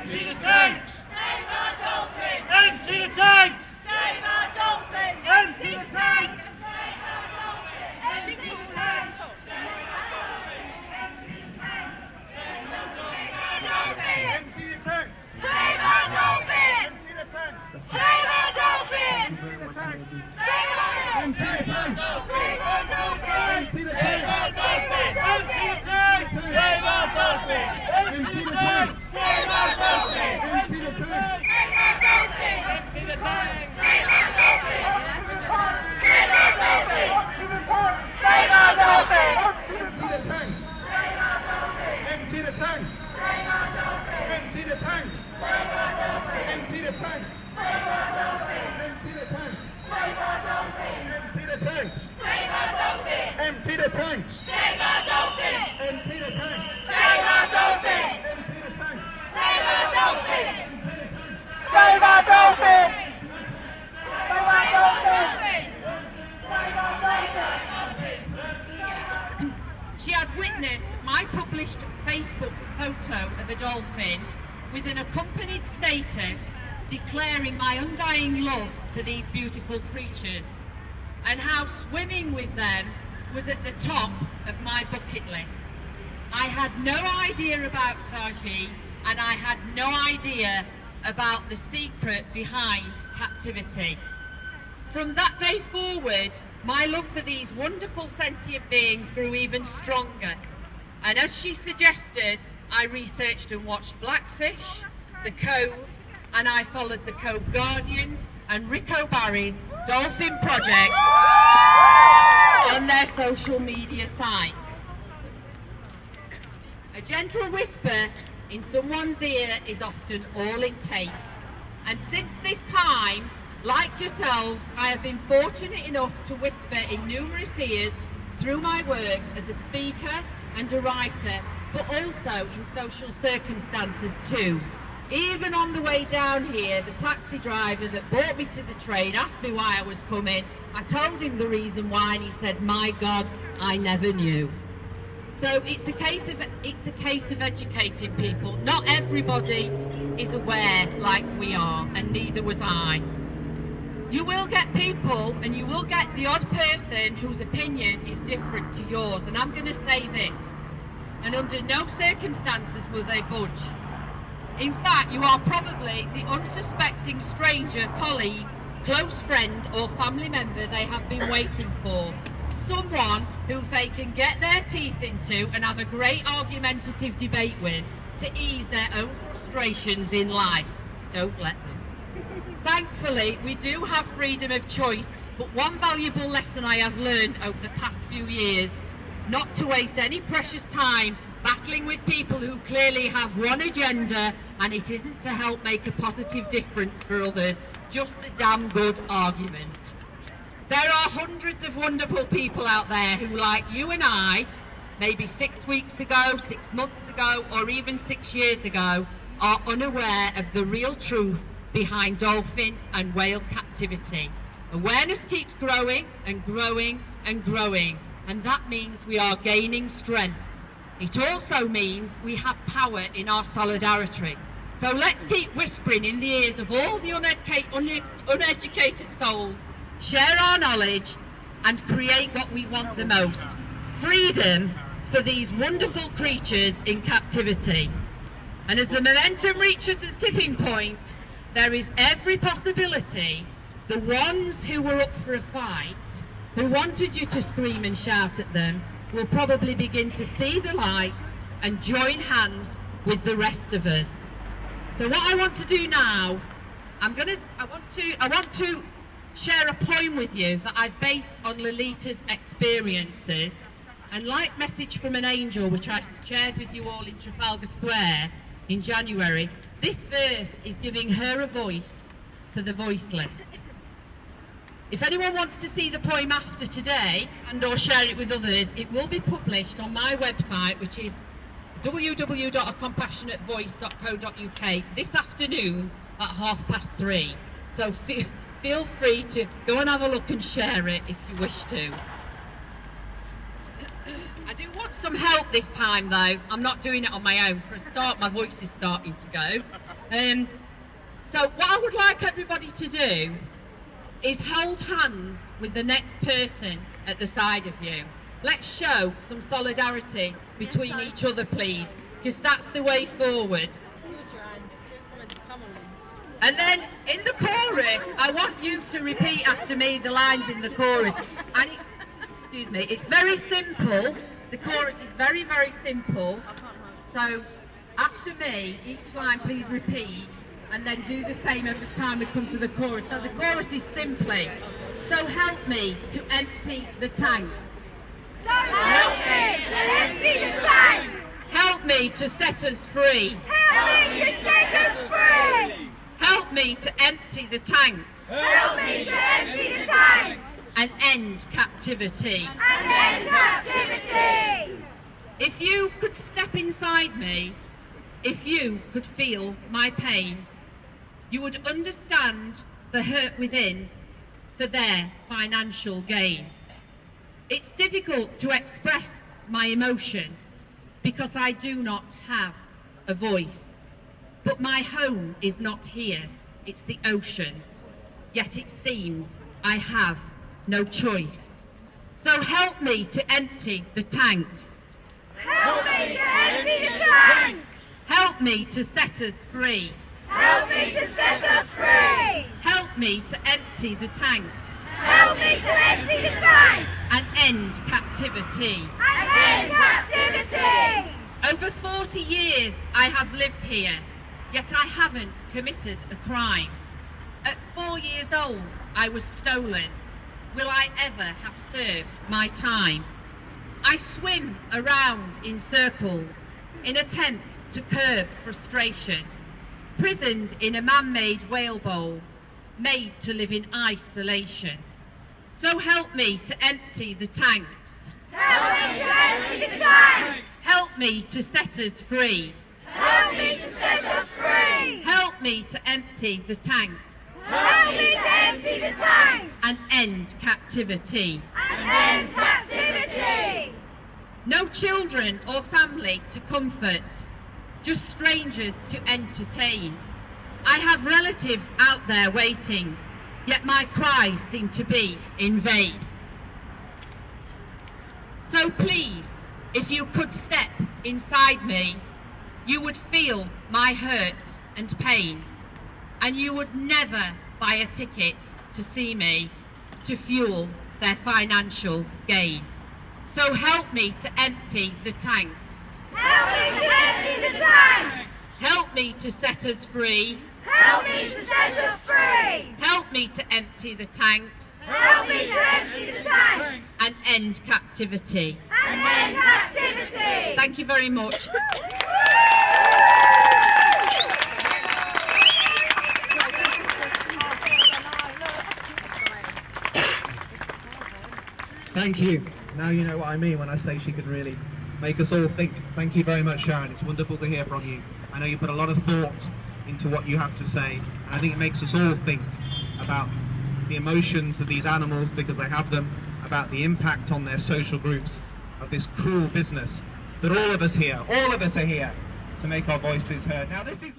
Empty the tanks! Save our dolphins! Empty the tanks! Save our dolphins! Empty the tanks! Save our dolphins! Empty the tanks! Empty the tanks! Save our dolphins! Empty the tanks! Save our dolphins! Empty the tanks! Save our dolphins! Empty the tanks! Save our dolphins! Empty the tanks! Save our dolphins! Empty the tanks! Save our dolphins! Empty the tanks! Save our dolphins! Empty the tanks! Save our dolphins! Save our dolphins! Save our dolphins! Empty the tanks! Save our dolphins! Empty the tanks! Save our dolphins! Empty the tanks! Save our dolphins! Empty the tanks! Save our dolphins! Empty the tanks! Save our dolphins! Empty the tanks! Save our dolphins! Empty the tanks! Save our dolphins! Empty the tanks! Save our dolphins! Empty the tanks! Save our dolphins! Save our dolphins! Save our dolphins! Save our dolphins! She had witnessed my published Facebook photo of a dolphin with an accompanied status declaring my undying love for these beautiful creatures, and how swimming with them was at the top of my bucket list. I had no idea about Taji, and I had no idea about the secret behind Captivity. From that day forward, my love for these wonderful sentient beings grew even stronger, and as she suggested, I researched and watched Blackfish, The Cove, and I followed the Cove Guardians and Rico Barry's Dolphin Project on their social media sites. A gentle whisper in someone's ear is often all it takes. And since this time, like yourselves, I have been fortunate enough to whisper in numerous ears through my work as a speaker and a writer, but also in social circumstances too. Even on the way down here, the taxi driver that brought me to the train asked me why I was coming. I told him the reason why, and he said, "My God, I never knew." So it's a case of educating people. Not everybody is aware like we are, and neither was I. You will get people, and you will get the odd person whose opinion is different to yours, and I'm going to say this, and under no circumstances will they budge. In fact, you are probably the unsuspecting stranger, colleague, close friend or family member they have been waiting for. Someone who they can get their teeth into and have a great argumentative debate with to ease their own frustrations in life. Don't let them. Thankfully, we do have freedom of choice, but one valuable lesson I have learned over the past few years, not to waste any precious time battling with people who clearly have one agenda, and it isn't to help make a positive difference for others, just a damn good argument. There are hundreds of wonderful people out there who, like you and I, maybe 6 weeks ago, 6 months ago, or even 6 years ago, are unaware of the real truth behind dolphin and whale captivity. Awareness keeps growing and growing and growing, and that means we are gaining strength. It also means we have power in our solidarity. So let's keep whispering in the ears of all the uneducated souls, share our knowledge, and create what we want the most: freedom for these wonderful creatures in captivity. And as the momentum reaches its tipping point, there is every possibility the ones who were up for a fight, who wanted you to scream and shout at them, will probably begin to see the light and join hands with the rest of us. So what I want to do now, I want to share a poem with you that I've based on Lolita's experiences, and like Message from an Angel, which I shared with you all in Trafalgar Square in January, this verse is giving her a voice for the voiceless. If anyone wants to see the poem after today and or share it with others, it will be published on my website, which is www.acompassionatevoice.co.uk this afternoon at 3:30. So feel free to go and have a look and share it if you wish to. I do want some help this time though. I'm not doing it on my own. For a start, my voice is starting to go. So what I would like everybody to do is hold hands with the next person at the side of you. Let's show some solidarity between each other, please, because that's the way forward. And then in the chorus, I want you to repeat after me the lines in the chorus. And it's very simple. The chorus is very, very simple. So after me, each line please repeat, and then do the same every time we come to the chorus. So the chorus is simply, so help me to empty the tanks. So help me to empty the tanks. Help me to set us free. Help me to set us free. Help me to empty the tanks. Help me to empty the tanks. And end captivity. And end captivity. If you could step inside me, if you could feel my pain, you would understand the hurt within for their financial gain. It's difficult to express my emotion because I do not have a voice. But my home is not here, it's the ocean. Yet it seems I have no choice. So help me to empty the tanks. Help me to empty the tanks. Help me to set us free. Help me to set us free. Help me to empty the tanks. Help me to empty the tanks. And end captivity. And end captivity. Over 40 years I have lived here, yet I haven't committed a crime. At 4 years old I was stolen. Will I ever have served my time? I swim around in circles in attempt to curb frustration, prisoned in a man-made whale bowl, made to live in isolation. So help me to empty the tanks. Help me to empty the tanks. Help me to set us free. Help me to set us free. Help me to empty the tanks. Help me to empty the tanks. And end captivity. And end captivity. No children or family to comfort, just strangers to entertain. I have relatives out there waiting, yet my cries seem to be in vain. So please, if you could step inside me, you would feel my hurt and pain, and you would never buy a ticket to see me to fuel their financial gain. So help me to empty the tanks. Help me to empty the tanks. Help me to set us free. Help me to set us free. Help me to empty the tanks. Help me to empty the tanks. And end captivity. And end captivity. Thank you very much. Thank you. Now you know what I mean when I say she could really make us all think. Thank you very much, Sharon. It's wonderful to hear from you. I know you put a lot of thought into what you have to say, and I think it makes us all think about the emotions of these animals, because they have them, about the impact on their social groups of this cruel business that all of us are here to make our voices heard. Now this is